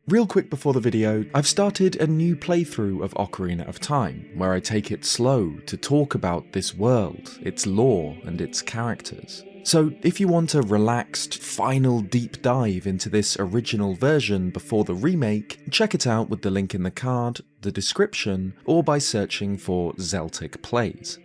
Real quick before the video, I've started a new playthrough of Ocarina of Time, where I take it slow to talk about this world, its lore, and its characters. So if you want a relaxed, final deep dive into this original version before the remake, check it out with the link in the card, the description, or by searching for Zeltic Plays.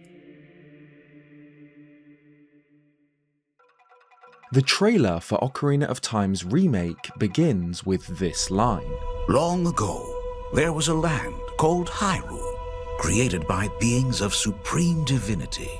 The trailer for Ocarina of Time's remake begins with this line. Long ago, there was a land called Hylia, created by beings of supreme divinity.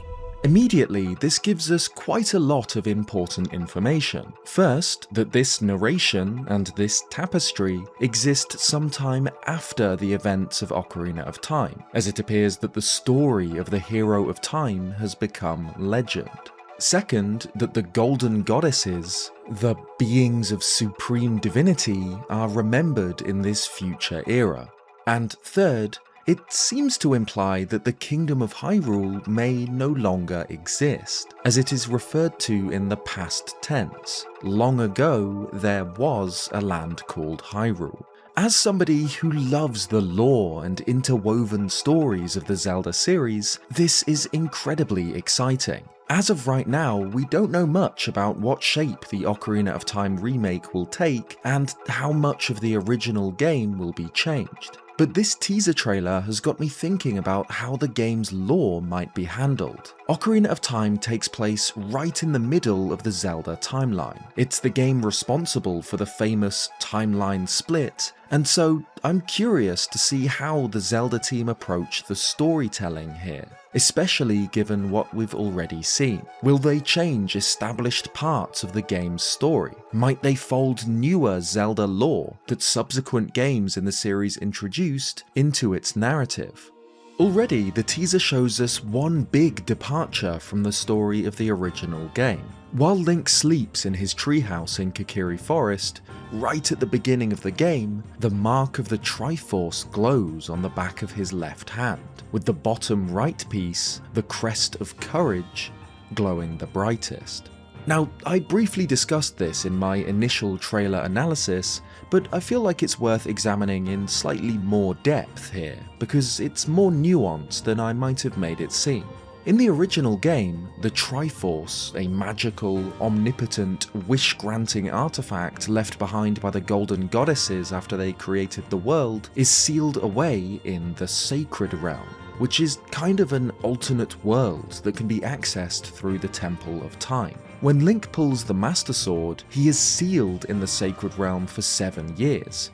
Immediately, this gives us quite a lot of important information. First, that this narration and this tapestry exist sometime after the events of Ocarina of Time, as it appears that the story of the Hero of Time has become legend. Second, that the golden goddesses, the beings of supreme divinity, are remembered in this future era. And third, it seems to imply that the Kingdom of Hyrule may no longer exist, as it is referred to in the past tense. Long ago, there was a land called Hyrule. As somebody who loves the lore and interwoven stories of the Zelda series, this is incredibly exciting. As of right now, we don't know much about what shape the Ocarina of Time remake will take and how much of the original game will be changed. But this teaser trailer has got me thinking about how the game's lore might be handled. Ocarina of Time takes place right in the middle of the Zelda timeline. It's the game responsible for the famous timeline split, and so I'm curious to see how the Zelda team approach the storytelling here, especially given what we've already seen. Will they change established parts of the game's story? Might they fold newer Zelda lore that subsequent games in the series introduced into its narrative? Already, the teaser shows us one big departure from the story of the original game. While Link sleeps in his treehouse in Kokiri Forest, right at the beginning of the game, the mark of the Triforce glows on the back of his left hand, with the bottom right piece, the crest of courage, glowing the brightest. Now, I briefly discussed this in my initial trailer analysis, but I feel like it's worth examining in slightly more depth here, because it's more nuanced than I might have made it seem. In the original game, the Triforce, a magical, omnipotent, wish-granting artifact left behind by the Golden Goddesses after they created the world, is sealed away in the Sacred Realm, which is kind of an alternate world that can be accessed through the Temple of Time. When Link pulls the Master Sword, he is sealed in the Sacred Realm for 7 years.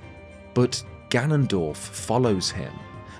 But Ganondorf follows him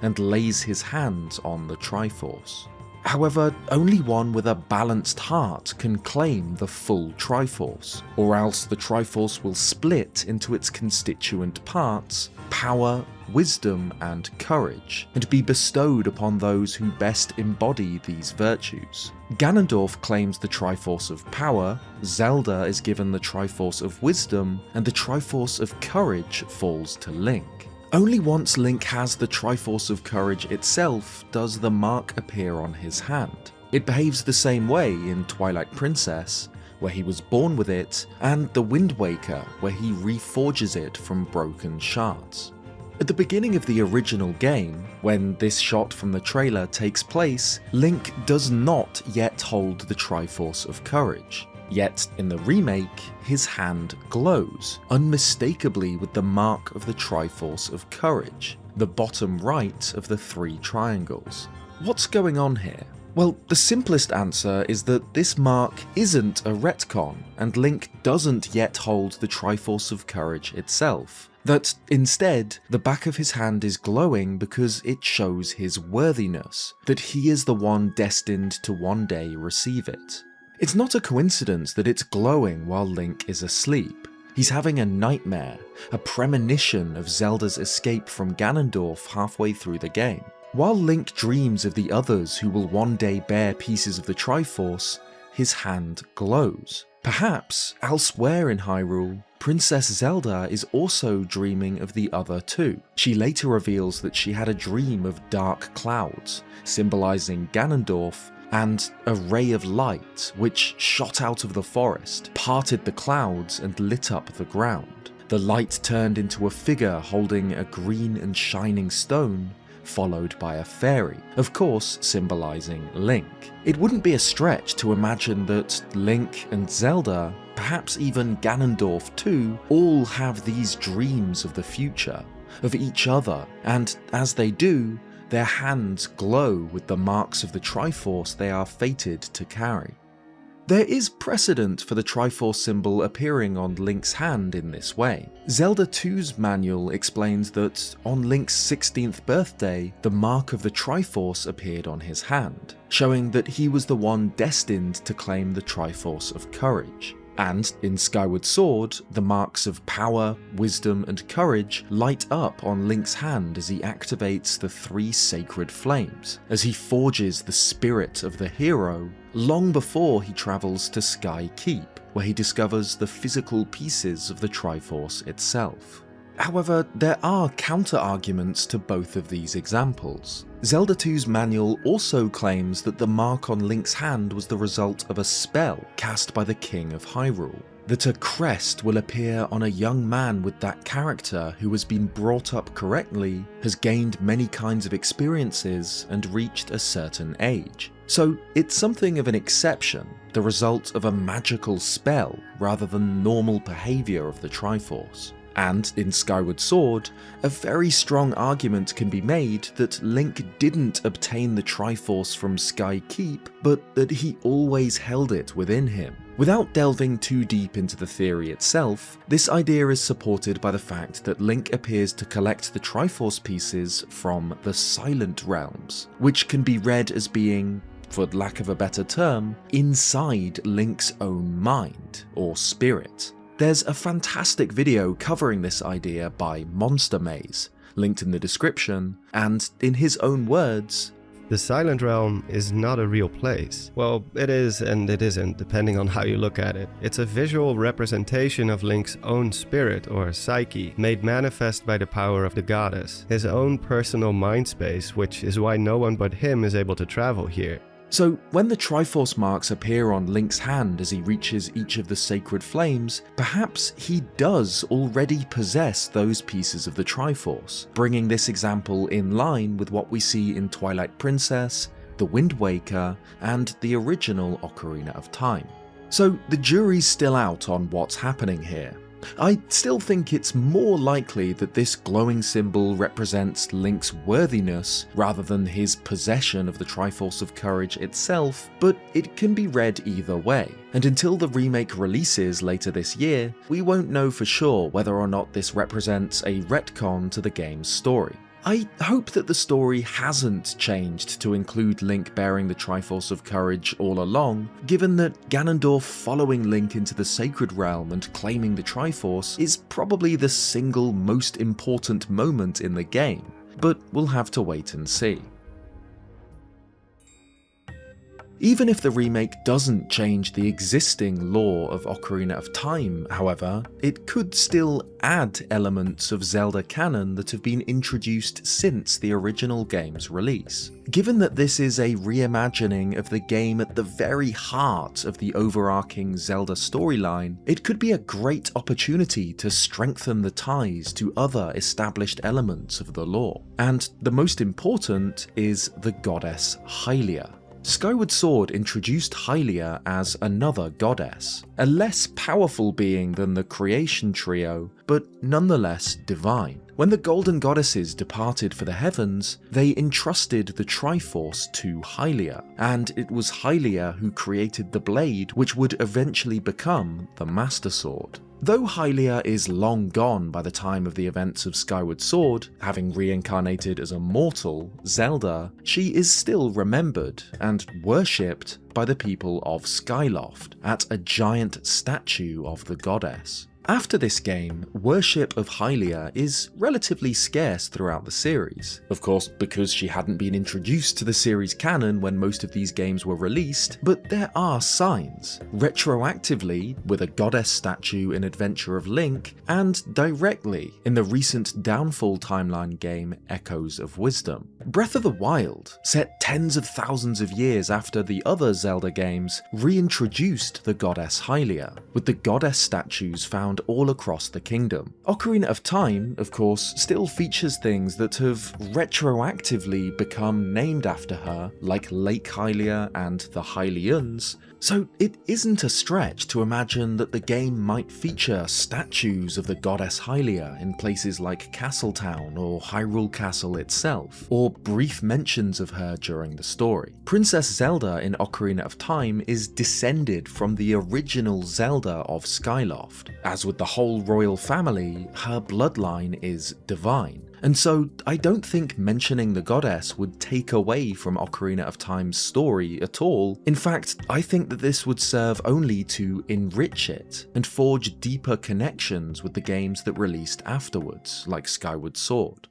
and lays his hands on the Triforce. However, only one with a balanced heart can claim the full Triforce, or else the Triforce will split into its constituent parts, power, wisdom, and courage, and be bestowed upon those who best embody these virtues. Ganondorf claims the Triforce of Power, Zelda is given the Triforce of Wisdom, and the Triforce of Courage falls to Link. Only once Link has the Triforce of Courage itself does the mark appear on his hand. It behaves the same way in Twilight Princess, where he was born with it, and The Wind Waker, where he reforges it from broken shards. At the beginning of the original game, when this shot from the trailer takes place, Link does not yet hold the Triforce of Courage. Yet, in the remake, his hand glows, unmistakably with the mark of the Triforce of Courage, the bottom right of the 3 triangles. What's going on here? Well, the simplest answer is that this mark isn't a retcon, and Link doesn't yet hold the Triforce of Courage itself. That, instead, the back of his hand is glowing because it shows his worthiness, that he is the one destined to one day receive it. It's not a coincidence that it's glowing while Link is asleep. He's having a nightmare, a premonition of Zelda's escape from Ganondorf halfway through the game. While Link dreams of the others who will one day bear pieces of the Triforce, his hand glows. Perhaps, elsewhere in Hyrule, Princess Zelda is also dreaming of the other two. She later reveals that she had a dream of dark clouds, symbolizing Ganondorf, and a ray of light which shot out of the forest, parted the clouds and lit up the ground. the light turned into a figure holding a green and shining stone, followed by a fairy, of course symbolizing Link. It wouldn't be a stretch to imagine that Link and Zelda, perhaps even Ganondorf too, all have these dreams of the future, of each other, and as they do, their hands glow with the marks of the Triforce they are fated to carry. There is precedent for the Triforce symbol appearing on Link's hand in this way. Zelda 2's manual explains that on Link's 16th birthday, the mark of the Triforce appeared on his hand, showing that he was the one destined to claim the Triforce of Courage. And in Skyward Sword, the marks of power, wisdom, and courage light up on Link's hand as he activates the 3 sacred flames, as he forges the spirit of the hero long before he travels to Sky Keep, where he discovers the physical pieces of the Triforce itself. However, there are counter-arguments to both of these examples. Zelda 2's manual also claims that the mark on Link's hand was the result of a spell cast by the King of Hyrule, that a crest will appear on a young man with that character who has been brought up correctly, has gained many kinds of experiences, and reached a certain age. So it's something of an exception, the result of a magical spell rather than normal behaviour of the Triforce. And in Skyward Sword, a very strong argument can be made that Link didn't obtain the Triforce from Sky Keep, but that he always held it within him. Without delving too deep into the theory itself, this idea is supported by the fact that Link appears to collect the Triforce pieces from the Silent Realms, which can be read as being, for lack of a better term, inside Link's own mind, or spirit. There's a fantastic video covering this idea by Monster Maze, linked in the description, and in his own words, "The Silent Realm is not a real place. Well, it is and it isn't, depending on how you look at it. It's a visual representation of Link's own spirit, or psyche, made manifest by the power of the goddess, his own personal mind space, which is why no one but him is able to travel here." So when the Triforce marks appear on Link's hand as he reaches each of the sacred flames, perhaps he does already possess those pieces of the Triforce, bringing this example in line with what we see in Twilight Princess, The Wind Waker, and the original Ocarina of Time. So the jury's still out on what's happening here. I still think it's more likely that this glowing symbol represents Link's worthiness rather than his possession of the Triforce of Courage itself, but it can be read either way. And until the remake releases later this year, we won't know for sure whether or not this represents a retcon to the game's story. I hope that the story hasn't changed to include Link bearing the Triforce of Courage all along, given that Ganondorf following Link into the Sacred Realm and claiming the Triforce is probably the single most important moment in the game, but we'll have to wait and see. Even if the remake doesn't change the existing lore of Ocarina of Time, however, it could still add elements of Zelda canon that have been introduced since the original game's release. Given that this is a reimagining of the game at the very heart of the overarching Zelda storyline, it could be a great opportunity to strengthen the ties to other established elements of the lore. And the most important is the goddess Hylia. Skyward Sword introduced Hylia as another goddess, a less powerful being than the creation trio, but nonetheless divine. When the Golden Goddesses departed for the heavens, they entrusted the Triforce to Hylia, and it was Hylia who created the blade which would eventually become the Master Sword. Though Hylia is long gone by the time of the events of Skyward Sword, having reincarnated as a mortal, Zelda, she is still remembered and worshipped by the people of Skyloft at a giant statue of the goddess. After this game, worship of Hylia is relatively scarce throughout the series. Of course, because she hadn't been introduced to the series canon when most of these games were released, but there are signs. Retroactively, with a goddess statue in Adventure of Link, and directly in the recent Downfall timeline game Echoes of Wisdom. Breath of the Wild, set tens of thousands of years after the other Zelda games, reintroduced the goddess Hylia, with the goddess statues found found all across the kingdom. Ocarina of Time, of course, still features things that have retroactively become named after her, like Lake Hylia and the Hylians, so it isn't a stretch to imagine that the game might feature statues of the goddess Hylia in places like Castletown or Hyrule Castle itself, or brief mentions of her during the story. Princess Zelda in Ocarina of Time is descended from the original Zelda of Skyloft. As with the whole royal family, her bloodline is divine. And so I don't think mentioning the goddess would take away from Ocarina of Time's story at all. In fact, I think that this would serve only to enrich it and forge deeper connections with the games that released afterwards, like Skyward Sword.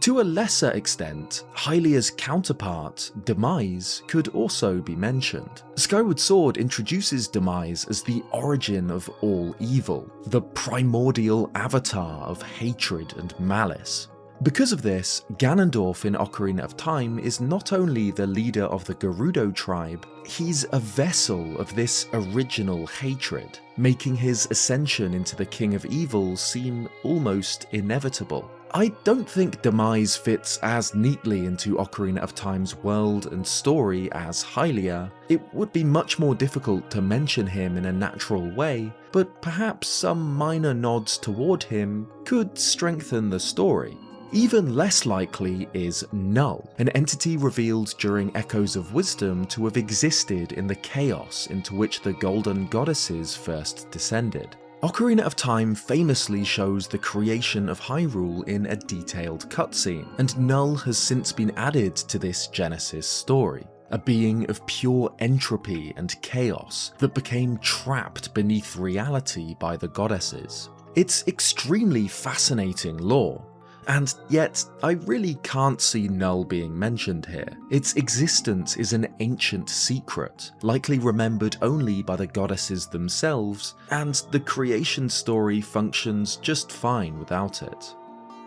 To a lesser extent, Hylia's counterpart, Demise, could also be mentioned. Skyward Sword introduces Demise as the origin of all evil, the primordial avatar of hatred and malice. Because of this, Ganondorf in Ocarina of Time is not only the leader of the Gerudo tribe, he's a vessel of this original hatred, making his ascension into the King of Evil seem almost inevitable. I don't think Demise fits as neatly into Ocarina of Time's world and story as Hylia. It would be much more difficult to mention him in a natural way, but perhaps some minor nods toward him could strengthen the story. Even less likely is Null, an entity revealed during Echoes of Wisdom to have existed in the chaos into which the Golden Goddesses first descended. Ocarina of Time famously shows the creation of Hyrule in a detailed cutscene, and Null has since been added to this Genesis story. A being of pure entropy and chaos that became trapped beneath reality by the goddesses. It's extremely fascinating lore, and yet I really can't see Null being mentioned here. Its existence is an ancient secret, likely remembered only by the goddesses themselves, and the creation story functions just fine without it.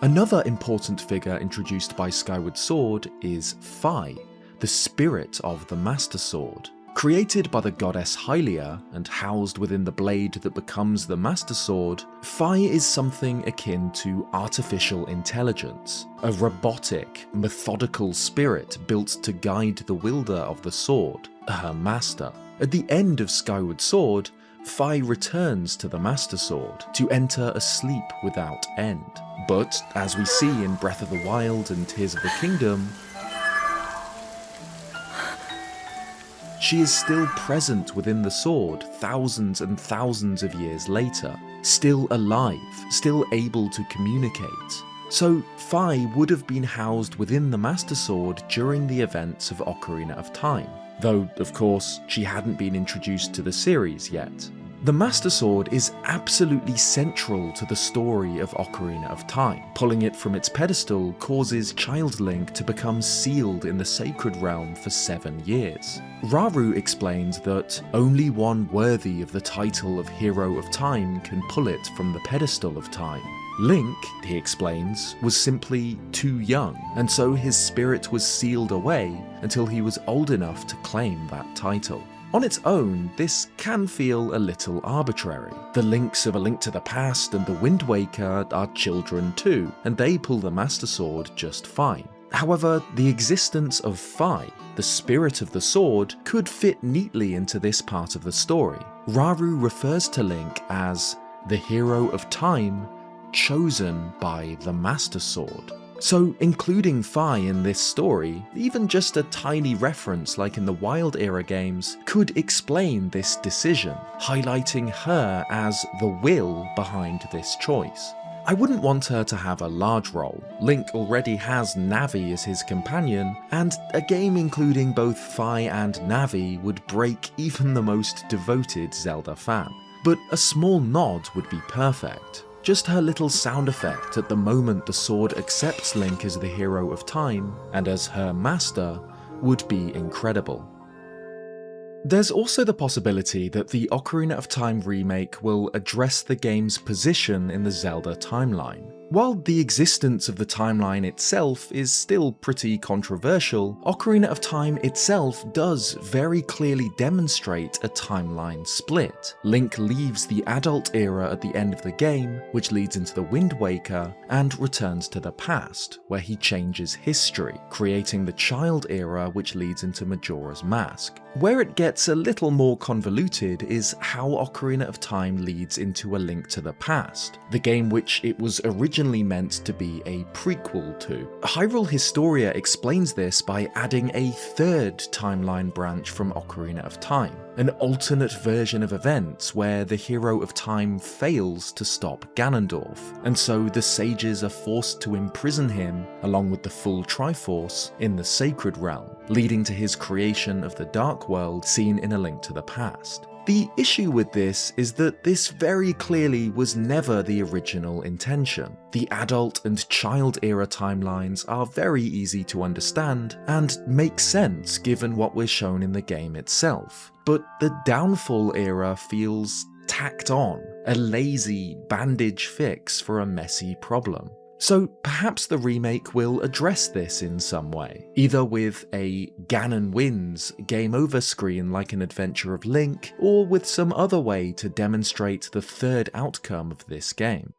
Another important figure introduced by Skyward Sword is Fi, the spirit of the Master Sword. Created by the goddess Hylia and housed within the blade that becomes the Master Sword, Fi is something akin to artificial intelligence, a robotic, methodical spirit built to guide the wielder of the sword, her master. At the end of Skyward Sword, Fi returns to the Master Sword to enter a sleep without end. But, as we see in Breath of the Wild and Tears of the Kingdom, she is still present within the sword thousands and thousands of years later, still alive, still able to communicate. So Fi would have been housed within the Master Sword during the events of Ocarina of Time, though of course she hadn't been introduced to the series yet. The Master Sword is absolutely central to the story of Ocarina of Time. Pulling it from its pedestal causes Child Link to become sealed in the Sacred Realm for 7 years. Raru explains that only one worthy of the title of Hero of Time can pull it from the pedestal of time. Link, he explains, was simply too young, and so his spirit was sealed away until he was old enough to claim that title. On its own, this can feel a little arbitrary. The links of A Link to the Past and The Wind Waker are children too, and they pull the Master Sword just fine. However, the existence of Fi, the spirit of the sword, could fit neatly into this part of the story. Raru refers to Link as the Hero of Time, chosen by the Master Sword. So including Fi in this story, even just a tiny reference like in the Wild Era games, could explain this decision, highlighting her as the will behind this choice. I wouldn't want her to have a large role. Link already has Navi as his companion, and a game including both Fi and Navi would break even the most devoted Zelda fan. But a small nod would be perfect. Just her little sound effect at the moment the sword accepts Link as the Hero of Time, and as her master, would be incredible. There's also the possibility that the Ocarina of Time remake will address the game's position in the Zelda timeline. While the existence of the timeline itself is still pretty controversial, Ocarina of Time itself does very clearly demonstrate a timeline split. Link leaves the adult era at the end of the game, which leads into the Wind Waker, and returns to the past, where he changes history, creating the child era which leads into Majora's Mask. Where it gets a little more convoluted is how Ocarina of Time leads into A Link to the Past, the game which it was originally meant to be a prequel to. Hyrule Historia explains this by adding a third timeline branch from Ocarina of Time, an alternate version of events where the hero of time fails to stop Ganondorf, and so the sages are forced to imprison him, along with the full Triforce, in the Sacred Realm, leading to his creation of the Dark World seen in A Link to the Past. The issue with this is that this very clearly was never the original intention. The adult and child era timelines are very easy to understand and make sense given what we're shown in the game itself. But the Downfall era feels tacked on, a lazy bandage fix for a messy problem. So perhaps the remake will address this in some way, either with a Ganon wins game over screen like an Adventure of Link, or with some other way to demonstrate the third outcome of this game.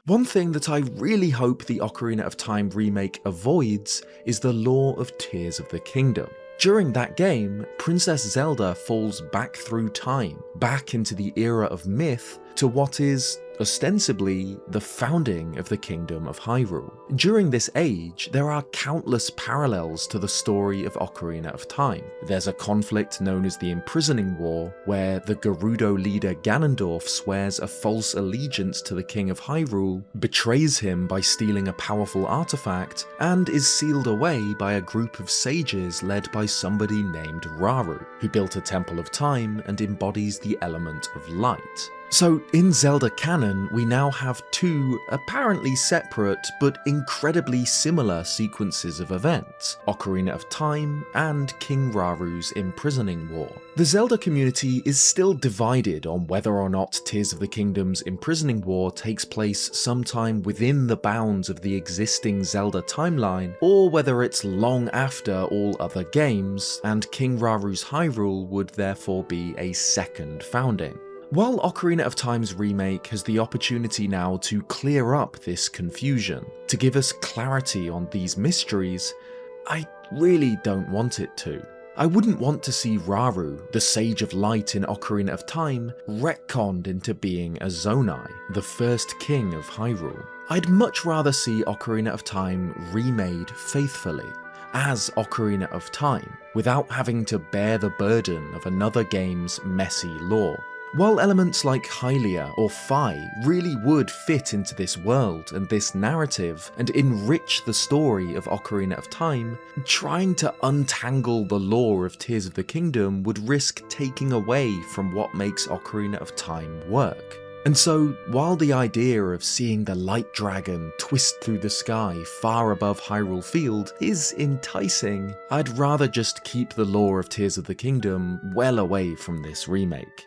One thing that I really hope the Ocarina of Time remake avoids is the lore of Tears of the Kingdom. During that game, Princess Zelda falls back through time, back into the era of myth, to what is ostensibly the founding of the Kingdom of Hyrule. During this age, there are countless parallels to the story of Ocarina of Time. There's a conflict known as the Imprisoning War, where the Gerudo leader Ganondorf swears a false allegiance to the King of Hyrule, betrays him by stealing a powerful artifact, and is sealed away by a group of sages led by somebody named Raru, who built a Temple of Time and embodies the element of light. So in Zelda canon, we now have two apparently separate but incredibly similar sequences of events, Ocarina of Time and King Raru's Imprisoning War. The Zelda community is still divided on whether or not Tears of the Kingdom's Imprisoning War takes place sometime within the bounds of the existing Zelda timeline, or whether it's long after all other games, and King Raru's Hyrule would therefore be a second founding. While Ocarina of Time's remake has the opportunity now to clear up this confusion, to give us clarity on these mysteries, I really don't want it to. I wouldn't want to see Raru, the Sage of Light in Ocarina of Time, retconned into being a Zonai, the first king of Hyrule. I'd much rather see Ocarina of Time remade faithfully, as Ocarina of Time, without having to bear the burden of another game's messy lore. While elements like Hylia or Fi really would fit into this world and this narrative and enrich the story of Ocarina of Time, trying to untangle the lore of Tears of the Kingdom would risk taking away from what makes Ocarina of Time work. And so, while the idea of seeing the light dragon twist through the sky far above Hyrule Field is enticing, I'd rather just keep the lore of Tears of the Kingdom well away from this remake.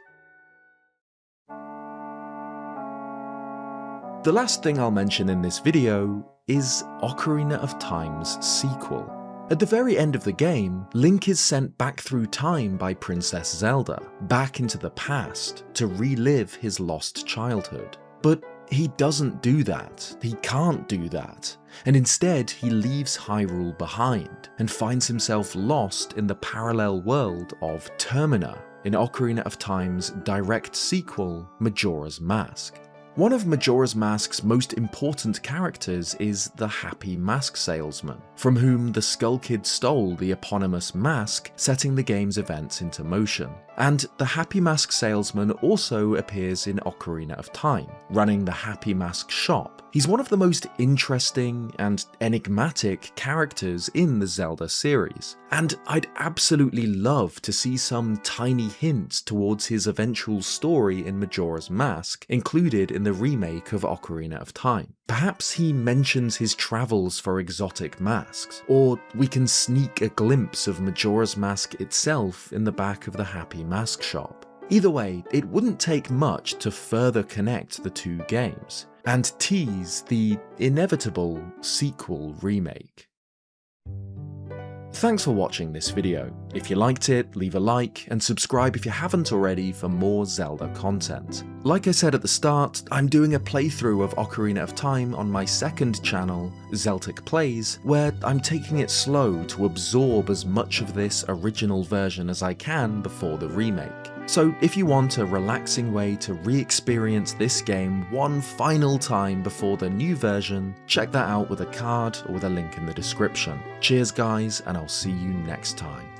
The last thing I'll mention in this video is Ocarina of Time's sequel. At the very end of the game, Link is sent back through time by Princess Zelda, back into the past, to relive his lost childhood. But he doesn't do that, he can't do that, and instead he leaves Hyrule behind, and finds himself lost in the parallel world of Termina, in Ocarina of Time's direct sequel, Majora's Mask. One of Majora's Mask's most important characters is the Happy Mask Salesman, from whom the Skull Kid stole the eponymous mask, setting the game's events into motion. And the Happy Mask Salesman also appears in Ocarina of Time, running the Happy Mask shop. He's one of the most interesting and enigmatic characters in the Zelda series, and I'd absolutely love to see some tiny hints towards his eventual story in Majora's Mask included in the remake of Ocarina of Time. Perhaps he mentions his travels for exotic masks, or we can sneak a glimpse of Majora's Mask itself in the back of the Happy Mask shop. Either way, it wouldn't take much to further connect the two games, and tease the inevitable sequel remake. Thanks for watching this video. If you liked it, leave a like and subscribe if you haven't already for more Zelda content. Like I said at the start, I'm doing a playthrough of Ocarina of Time on my second channel, Zeltic Plays, where I'm taking it slow to absorb as much of this original version as I can before the remake. So if you want a relaxing way to re-experience this game one final time before the new version, check that out with a card or with a link in the description. Cheers guys, and I'll see you next time.